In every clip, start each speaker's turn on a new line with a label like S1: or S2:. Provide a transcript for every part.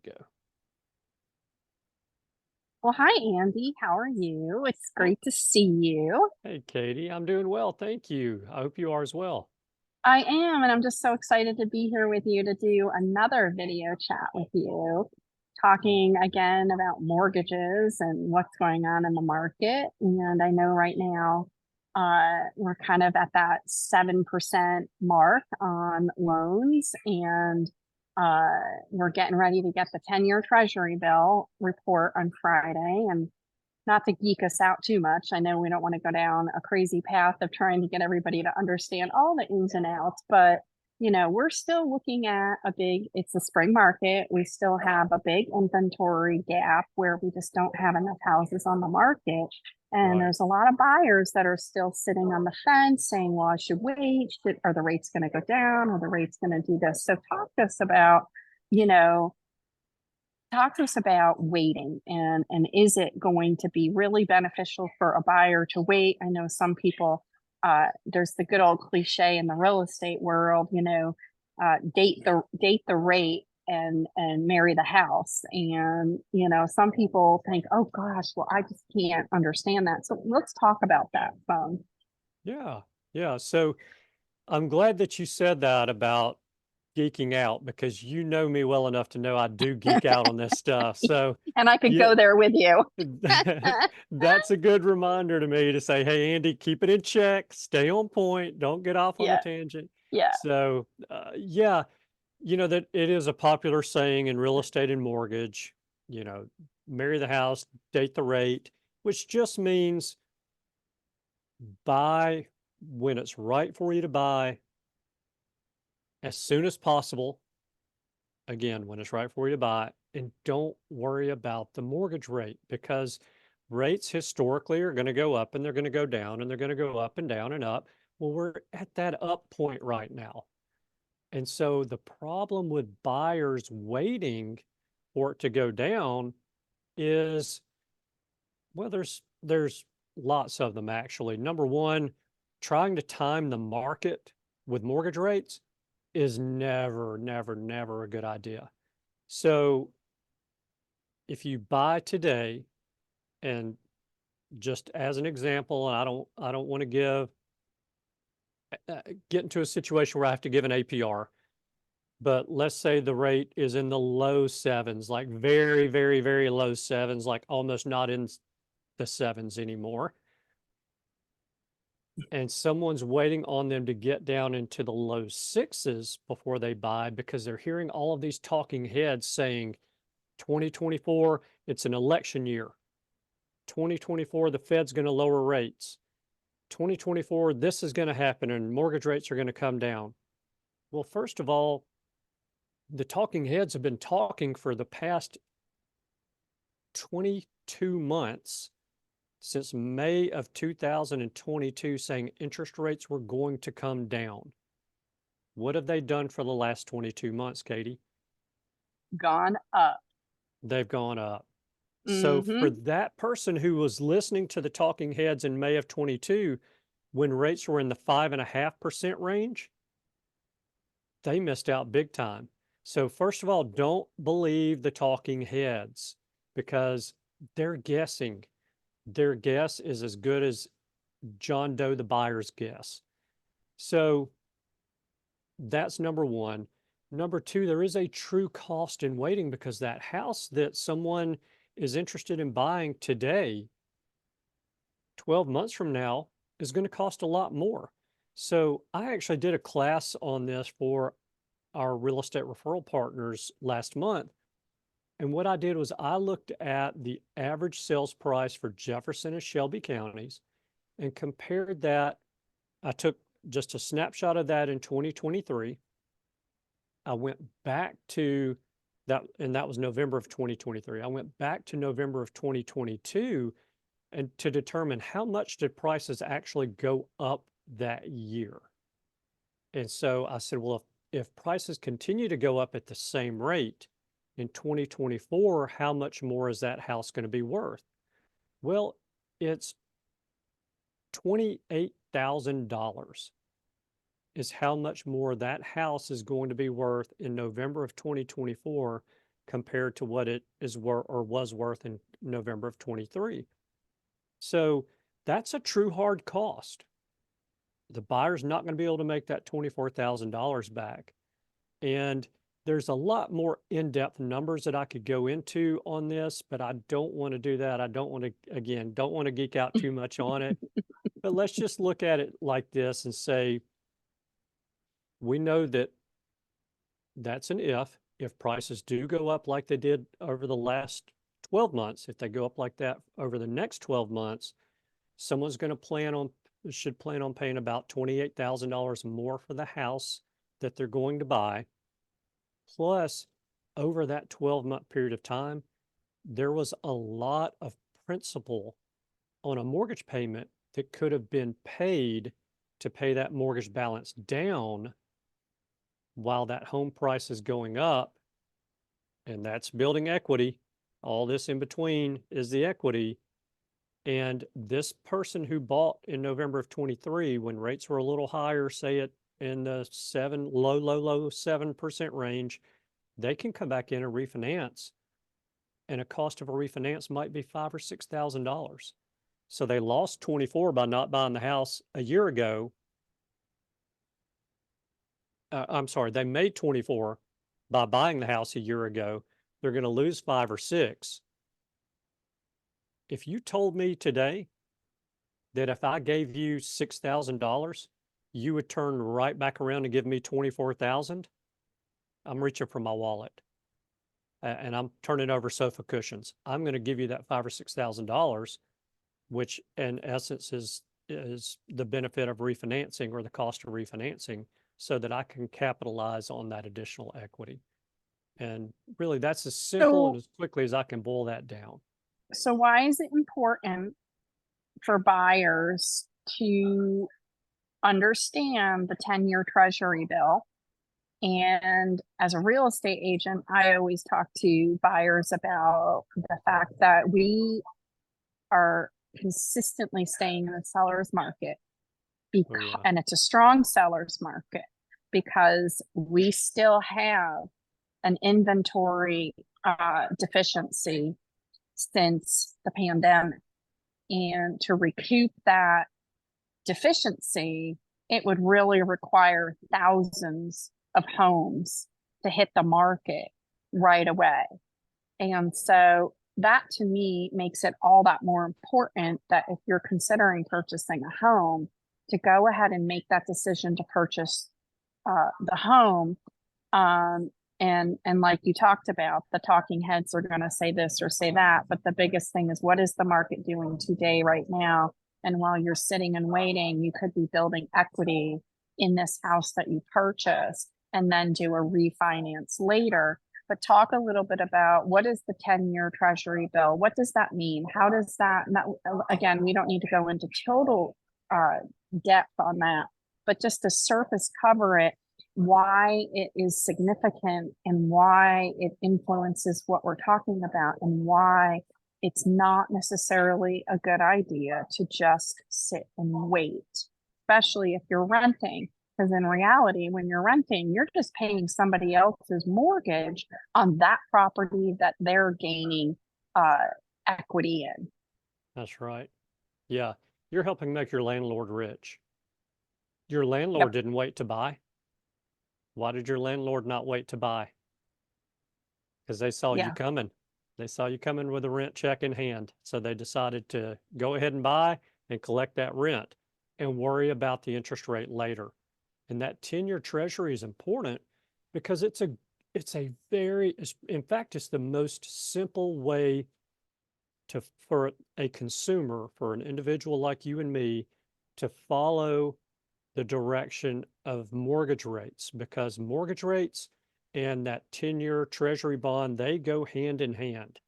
S1: go.
S2: Well, hi, Andy. How are you? It's
S1: Oh,
S2: great to see you.
S1: hey, Katie. I'm doing well. Thank you. I hope you are as well.
S2: I am, and I'm just so excited to be here with you to do another video chat with you, talking again about mortgages and what's going on in the market. And I know right now, we're kind of at that 7% mark on loans, and uh, we're getting ready to get the 10-year Treasury bill report on Friday. And not to geek us out too much. I know we don't want to go down a crazy path of trying to get everybody to understand all the ins and outs, but we're still looking at it's a spring market. We still have a big inventory gap where we just don't have enough houses on the market. And
S1: Right.
S2: there's a lot of buyers that are still sitting on the fence saying, well, I should wait. Are the rates going to go down? Are the rates going to do this? So you know, talk to us about waiting and is it going to be really beneficial for a buyer to wait? I know some people, there's the good old cliche in the real estate world, date the rate and marry the house. And some people think, oh gosh, well, I just can't understand that. So let's talk about that some.
S1: Yeah. Yeah. So I'm glad that you said that about geeking out because you know me well enough to know I do geek out on this stuff. So,
S2: And I could
S1: yeah,
S2: go there with you.
S1: that's a good reminder to me to say, hey, Andy, keep it in check, stay on point, don't get off on a
S2: Yeah,
S1: tangent.
S2: yeah.
S1: So, yeah, that it is a popular saying in real estate and mortgage, you know, marry the house, date the rate, which just means buy when it's right for you to buy as soon as possible. Again, when it's right for you to buy, and don't worry about the mortgage rate because rates historically are going to go up and they're going to go down and they're going to go up and down and up. Well, we're at that up point right now. And so the problem with buyers waiting for it to go down is, well, there's lots of them actually. Number one, trying to time the market with mortgage rates is never, never, never a good idea. So if you buy today, and just as an example, and I don't want to get into a situation where I have to give an APR, but let's say the rate is in the low sevens, like very, very, very low sevens, like almost not in the sevens anymore. And someone's waiting on them to get down into the low sixes before they buy because they're hearing all of these talking heads saying 2024, it's an election year. 2024, the Fed's going to lower rates. 2024, this is going to happen and mortgage rates are going to come down. Well, first of all, the talking heads have been talking for the past 22 months since May of 2022 saying interest rates were going to come down. What have they done for the last 22 months, Katie?
S2: Gone up.
S1: They've gone up. So for
S2: Mm-hmm.
S1: that person who was listening to the talking heads in May of 22, when rates were in the 5.5% range, they missed out big time. So first of all, don't believe the talking heads because they're guessing. Their guess is as good as John Doe the buyer's guess. So that's number one. Number two, there is a true cost in waiting because that house that someone is interested in buying today, 12 months from now, is going to cost a lot more. So I actually did a class on this for our real estate referral partners last month. And what I did was I looked at the average sales price for Jefferson and Shelby counties and compared that. I took just a snapshot of that in 2023. I went back to that, and that was November of 2023. I went back to November of 2022 and to determine how much did prices actually go up that year. And so I said, well, if prices continue to go up at the same rate in 2024, how much more is that house going to be worth? Well, it's $28,000 is how much more that house is going to be worth in November of 2024 compared to what it is worth or was worth in November of 23. So that's a true hard cost. The buyer's not going to be able to make that $24,000 back. And there's a lot more in-depth numbers that I could go into on this, but I don't want to do that. I don't want to, again, don't want to geek out too much on it. But let's just look at it like this and say, we know that that's an if prices do go up like they did over the last 12 months, if they go up like that over the next 12 months, someone's going to should plan on paying about $28,000 more for the house that they're going to buy. Plus, over that 12-month period of time, there was a lot of principal on a mortgage payment that could have been paid to pay that mortgage balance down while that home price is going up. And that's building equity. All this in between is the equity. And this person who bought in November of 23, when rates were a little higher, say it in the low 7% range, they can come back in and refinance. And a cost of a refinance might be $5,000 or $6,000. So they lost 24 by not buying the house a year ago. I'm sorry, they made 24 by buying the house a year ago. They're going to lose 5 or 6. If you told me today that if I gave you $6,000, you would turn right back around and give me 24,000, I'm reaching for my wallet. And I'm turning over sofa cushions. I'm going to give you that $5,000 or $6,000, which in essence is the benefit of refinancing or the cost of refinancing, so that I can capitalize on that additional equity. And really, that's as simple and as quickly as I can boil that down.
S2: So why is it important for buyers to understand the 10-year Treasury bill? And as a real estate agent, I always talk to buyers about the fact that we are consistently staying in the seller's market, and it's a strong seller's market because we still have an inventory deficiency since the pandemic. And to recoup that deficiency, it would really require thousands of homes to hit the market right away. And so that to me makes it all that more important that if you're considering purchasing a home, to go ahead and make that decision to purchase the home. And like you talked about, the talking heads are going to say this or say that, but the biggest thing is, what is the market doing today right now? And while you're sitting and waiting, you could be building equity in this house that you purchased and then do a refinance later. But talk a little bit about, what is the 10-year Treasury bill? What does that mean? How does that, again, we don't need to go into total depth on that, but just to surface cover it, why it is significant and why it influences what we're talking about, and why it's not necessarily a good idea to just sit and wait, especially if you're renting. Because in reality, when you're renting, you're just paying somebody else's mortgage on that property that they're gaining equity in.
S1: That's right. Yeah. You're helping make your landlord rich. Your landlord didn't wait to buy. Why did your landlord not wait to buy? Because they saw you coming. They saw you coming with a rent check in hand. So they decided to go ahead and buy and collect that rent and worry about the interest rate later. And that 10-year Treasury is important because it's in fact, it's the most simple way for a consumer, for an individual like you and me, to follow the direction of mortgage rates, because mortgage rates and that 10-year Treasury bond, they go hand in hand.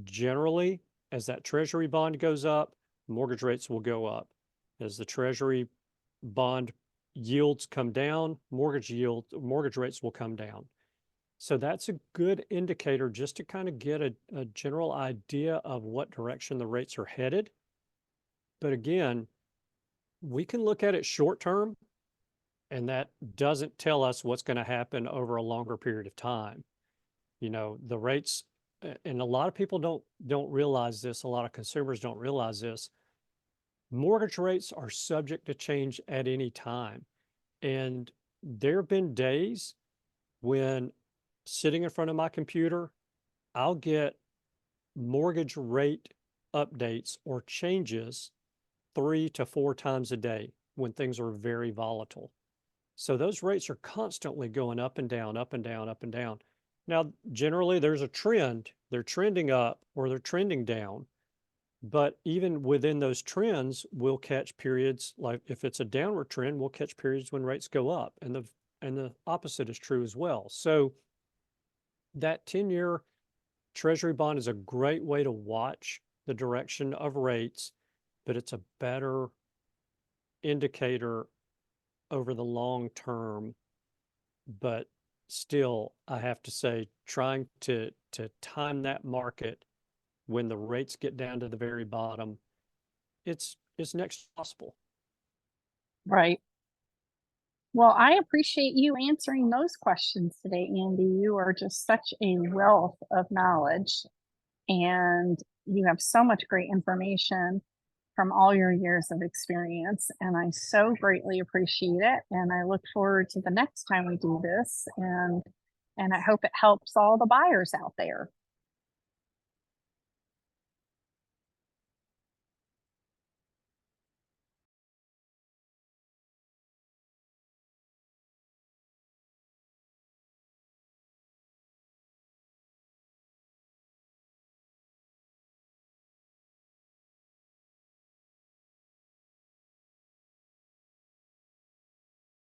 S1: Generally, as that Treasury bond goes up, mortgage rates will go up. As the Treasury bond yields come down, mortgage rates will come down. So that's a good indicator just to kind of get a general idea of what direction the rates are headed. But again, we can look at it short term, and that doesn't tell us what's going to happen over a longer period of time. You know, the rates, and a lot of people don't realize this, a lot of consumers don't realize this. Mortgage rates are subject to change at any time. And there have been days when sitting in front of my computer, I'll get mortgage rate updates or changes 3 to 4 times a day when things are very volatile. So those rates are constantly going up and down, up and down, up and down. Now, generally, there's a trend. They're trending up or they're trending down. But even within those trends, we'll catch periods like if it's a downward trend, we'll catch periods when rates go up, and the opposite is true as well. So that 10-year Treasury bond is a great way to watch the direction of rates, but it's a better indicator over the long term. But still, I have to say, trying to time that market when the rates get down to the very bottom, it's next to possible.
S2: Right. Well, I appreciate you answering those questions today, Andy. You are just such a wealth of knowledge, and you have so much great information from all your years of experience. And I so greatly appreciate it. And I look forward to the next time we do this. And I hope it helps all the buyers out there.